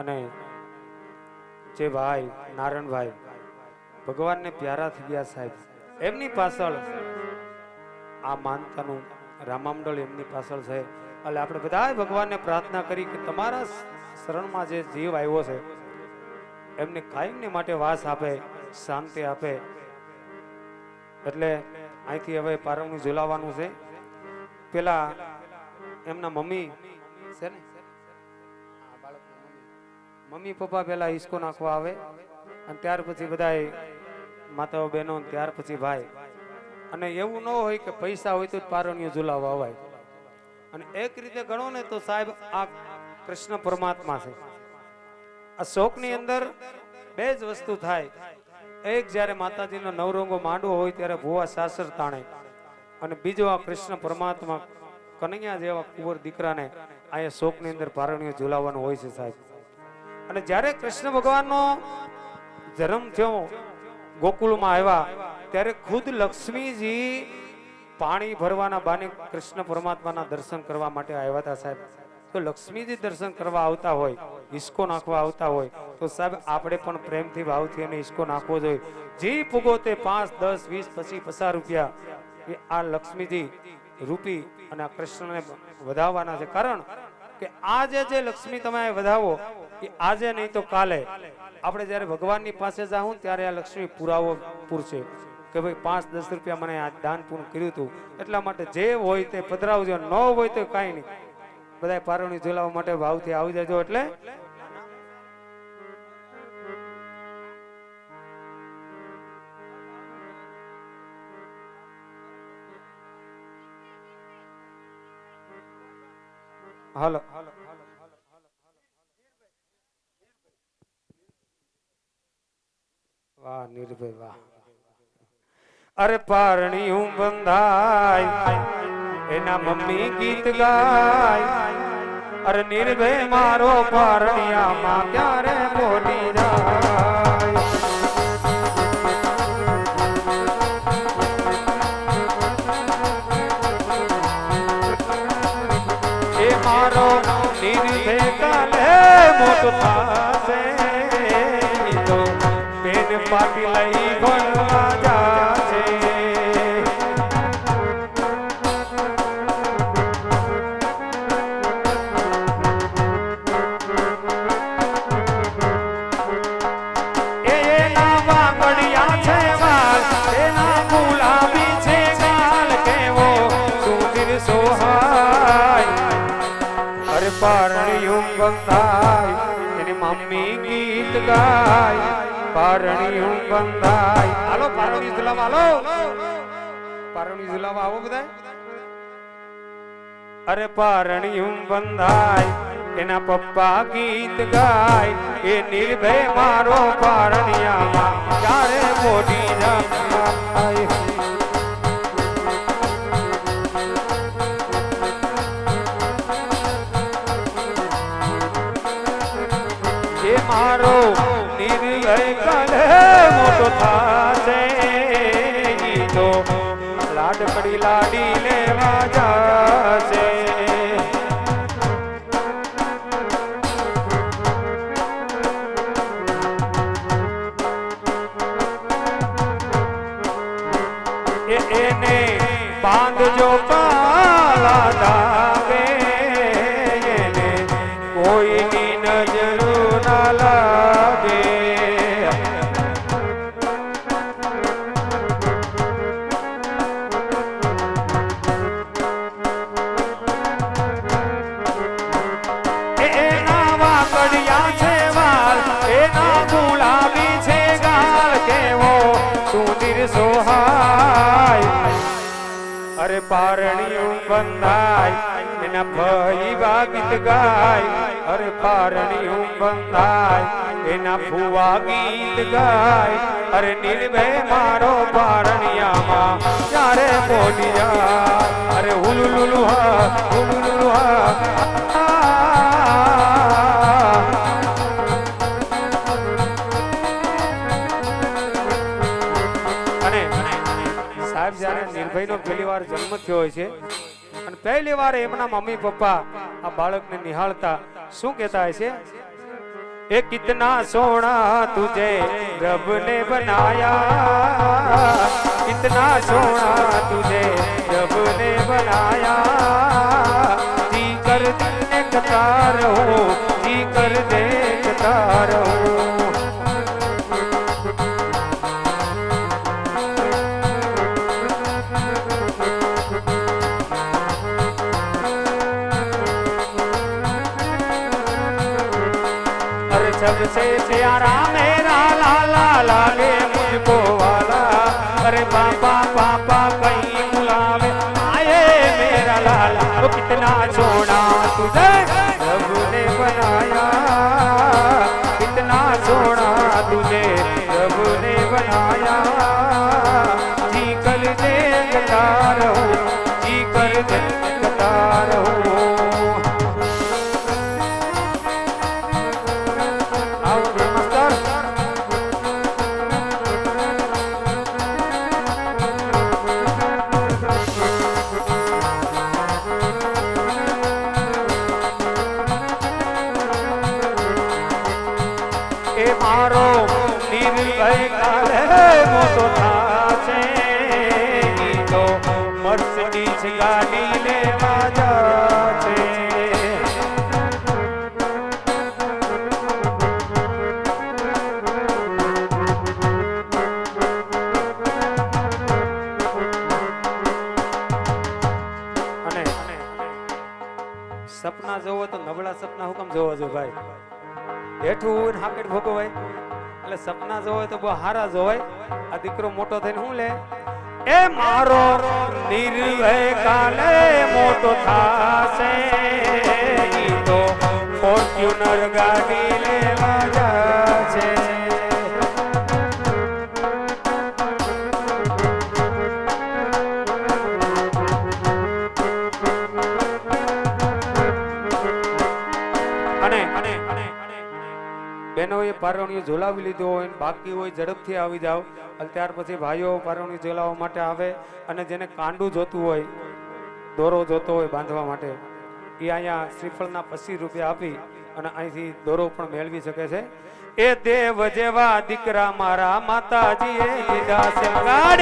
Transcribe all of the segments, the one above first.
અને જે ભાઈ નારાયણભાઈ ભગવાનને પ્યારા થઈ ગયા સાહેબ, એમની પાછળ આ માનતાનું રામામંડળ એમની પાછળ છે. એટલે આપણે બધા ભગવાનને પ્રાર્થના કરી કે તમારા શરણમાં જે જીવ આવ્યો છે એમને કાયમને માટે વાસ આપે, શાંતિ આપે. એટલે અહીંથી હવે પારવણી ઝુલાવવાનું છે. પેલા એમના મમ્મી છે ને, મમ્મી પપ્પા પેલા ઈસકો નાખવા આવે અને ત્યાર પછી બધા માતાઓ બહેનો, ત્યાર પછી ભાઈ. અને એવું ન હોય કે પૈસા હોય તો જ પારણીઓ ઝુલાવવા અવાય. અને એક રીતે ગણો ને તો સાહેબ આ કૃષ્ણ પરમાત્મા છે. આ શોકની અંદર બે જ વસ્તુ થાય. એક જ્યારે માતાજીનો નવરંગો માંડવો હોય ત્યારે ભુવા સાસર તાણે, અને બીજો આ કૃષ્ણ પરમાત્મા કનૈયા જેવા કુંવર દીકરાને અહીંયા શોકની અંદર પારણીઓ ઝુલાવવાનું હોય છે સાહેબ. અને જ્યારે કૃષ્ણ ભગવાનનો જન્મ થયો, ગોકુળમાં આવ્યા, ત્યારે ખુદ લક્ષ્મીજી પાણી ભરવાના બાને કૃષ્ણ પરમાત્માના દર્શન કરવા માટે આવ્યા હતા સાહેબ. તો લક્ષ્મીજી દર્શન કરવા આવતા હોય, ઈસકો નાખવા આવતા હોય, તો સાહેબ આપણે પણ પ્રેમથી ભાવથી એને ઈસકો નાખવો જોઈએ. જે પૂગો તે 5, 10, 20 પછી 50 રૂપિયા એ આ લક્ષ્મીજી રૂપી અને આ કૃષ્ણને વધાવવાના છે. કારણ કે આજે જે લક્ષ્મી તમે વધાવો એ આજે નહીં તો કાલે આપણે જ્યારે ભગવાનની પાસે જાઉં ત્યારે આ લક્ષ્મી પુરાવો પૂરશે કે ભાઈ 5, 10 રૂપિયા મને આ દાન પૂર્ણ કર્યું હતું. એટલા માટે જે હોય તે પધરાવજો, ન હોય તો કાંઈ નહીં. બધા પારણી ઝુલાવવા માટે ભાવથી આવી જજો. એટલે હાલો વાહ નિર્ભય વાહ. અરે પારણીયું બંધાય એના મમ્મી ગીત ગાય. અરે નિર્ભય મારો પારણિયામાં ક્યારે બોલી જાય. એ મારો નિર્ભય કાલે મોટો થાશે, તો બેન પાટી લઈ ભણવા જાશે. પારણીયું બંધાય એની મમ્મી ગીત ગાય. પારણીયું બંધાય. હાલો પારણી ઝુલાવા, હાલો પારણી ઝુલાવા આવો બધા. અરે પારણીયું બંધાય એના પપ્પા ગીત ગાય. એ નિર્ભય મારો પારણિયામાં ક્યારે મોટી જાય. મારો નિર્ભય કાલે મોટો થાશે, તો લાડકડી લાડી લેવા જાશે. એને બાંધજો કાલા ધાગે, એને કોઈની નજર લાગે. એના વાકડિયા છે વાલ, એના ગુલાબી છે ગાલ, કેવો સુંદર સોહાય. અરે પારણીયું બંધાય એના ભાઈ ગીત ગાય. અરે પારણીયું બંધાય એના ફુવા ગીત ગાય. અરે નિર્ભય મારો પારણિયામાં ક્યારે બોલી જાય. અરે હુલુલુલુ હા, હુલુલુલુ હા. અને સાહેબ જ્યારે નિર્ભયનો પહેલી વાર જન્મ થયો હોય છે અને પહેલી વાર એમના મમ્મી પપ્પા આ બાળકને નિહાળતા શું કહેતા હોય છે? ए कितना सोना तुझे रब ने बनाया, कितना सोना तुझे रब ने बनाया। जी कर देखता रहो, जी कर देखता रहो। सबसे प्यारा मेरा लाला लागे मुझको वाला। अरे पापा पापा कहीं बुलावे आए मेरा लाला। वो कितना सोना तुझे रब ने बनाया, कितना सोना तुझे रब ने बनाया। जी कर देखता रहो, जी कर देखता रहो। मारो निर्भय काले मोटो थासे तो मर्सिडीज गाड़ी लेवा जाचे। અને સપના જોવો તો નબળા સપના હુકમ જોવો છો ભાઈ? હેઠું હાકેટ ભોગવાય એટલે સપના જોવાય તો બહુ હારા જોવાય। આ દીકરો મોટો થઈને હું લે એ મારો નિર્ભય કાલે મોટો થાશે ઈ તો ફોર્ચ્યુનર ગાડી લેવા જાશે। बहनों ये पारवणियों झोलावी लीधो होय बाकी होय झड़पथी आवी जाओ। અને ત્યાર પછી ભાઈઓ પારવણી ઝોલાવવા માટે આવે અને જેને કાંડું જોતું હોય, દોરો જોતો હોય બાંધવા માટે, એ અહીંયા શ્રીફળના 25 રૂપિયા આપી અને અહીંથી દોરો પણ મેળવી શકે છે। એ દેવ જેવા દીકરા મારા માતાજીએ લીધા છે મગાડ।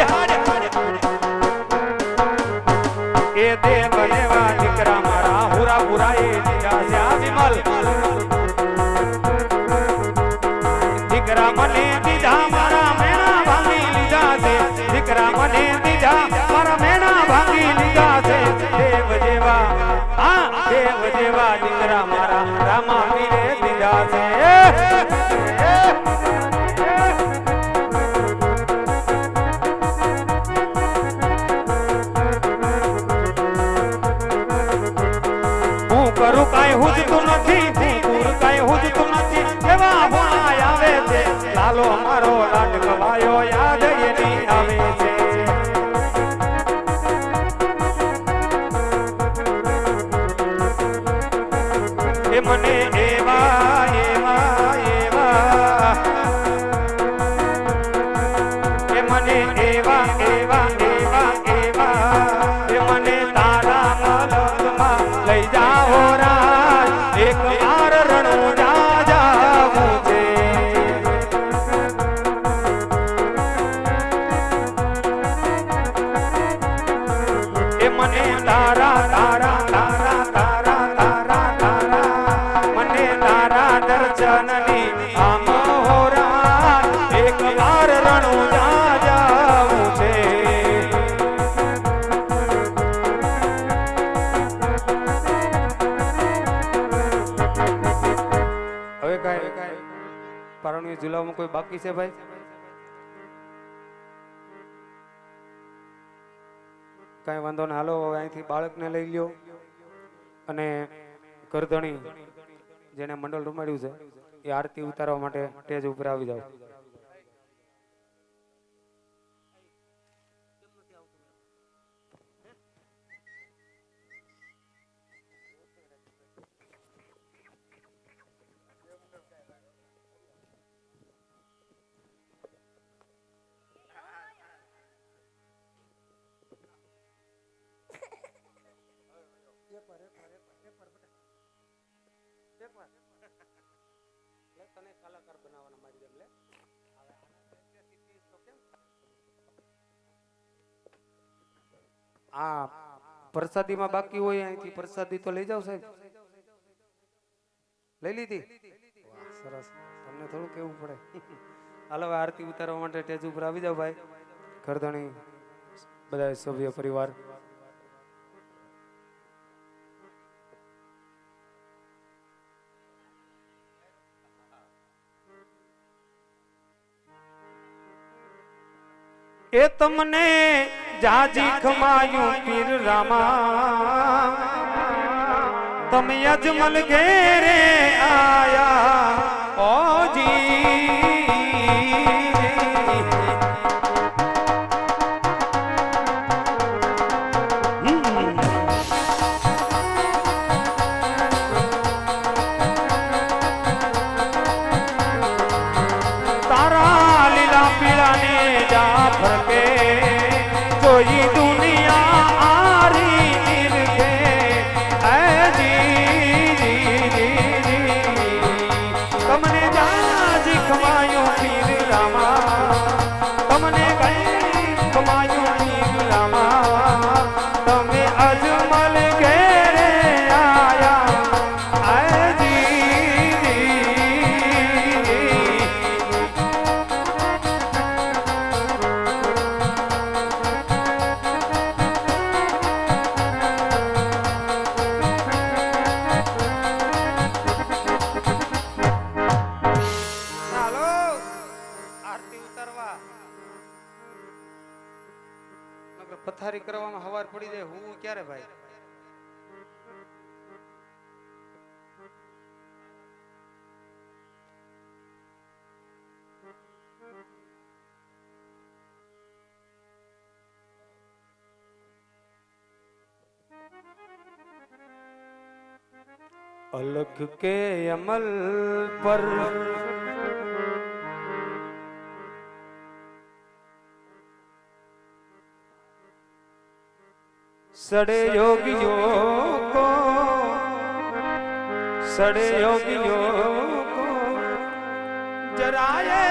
એ દેવ જેવા દીકરા મારા હુરા પુરાએ લીધા છે આ વિમલ। દીકરા મને દીધા મારા મેણા ભાંગી લીધા છે, દીકરા મને દીધા મારા મેણા ભાંગી લીધા છે। દેવ જેવા હા દેવ જેવા દીકરા મારા રામા પીરે દીધા છે। હું કરું કાંઈ હુજતું નથી, હું કાંઈ હુજતું નથી, એવા ભણાય આવે છે। લાલો મારો લાડ ગવાયો યાદ એની આવે છે। એ મને એવા એવા એવા એ મને એવા એવા એવા એવા એ મને તારા મલકમાં લઈ જાઓ રાજ, એક વાર રણુજા જાવું છે। એ મને તારા તારા તારા તારા તારા તારા મને તારા દર્શનની આમ હોરા, એક વાર રણુજા જાવું છે। હવે કાંઈ પારવણી ઝુલાવવામાં કોઈ બાકી છે ભાઈ? કાંઈ વાંધો ને, હાલો હવે અહીંથી બાળકને લઈ લ્યો અને કરધણી જેને મંડળ રમાડ્યું છે એ આરતી ઉતારવા માટે સ્ટેજ ઉપર આવી જાવ। તને કલાકાર બનાવવાના મારી જેમ લે આ પ્રસાદીમાં બાકી હોય અહીંથી પ્રસાદી તો લઈ જાવ સાહેબ લઈ લીધી વાહ સરસ તમને થોડું કેવું પડે હાલો આરતી ઉતારવા માટે સ્ટેજ ઉપર આવી જાવ ભાઈ ઘરધણી બધા સભ્ય પરિવાર એ તમને જાજી ખમાયું પીર રામા તમે અજમલ ઘેરે આયા ઓજી તારા લીલા પીળા ને જાફર કે જોઈ દુનિયા આરી નિરખે હે જી તમને જાજી ખમાયો પીર રામા તમને કઈ ખમાયો પીર રામા તમે અજમલ ઘેરે આયા હે જી પથારી કરવામાં હવાર પડી જાય હું ક્યારે ભાઈ અલખ કે અમલ પર सड़े योगियों को जराए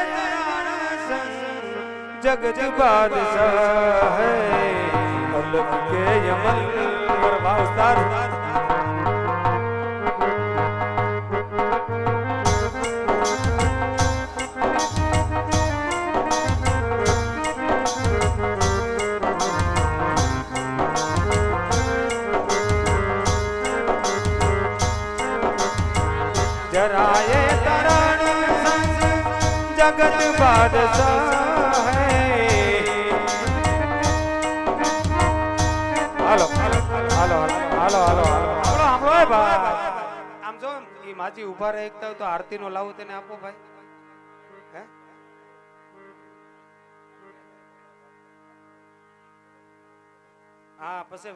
जगत बादशाह है अलग के यमन पर वास्तार जराए तरण संग जगत बादशाह है હાલો હાલો હાલો હાલો હાલો હાલો હાલો ભાઈ આમ જો ઈ માજી ઉભા રહે એકતા તો આરતી નો લાવો તેને આપો ભાઈ હે હા પછી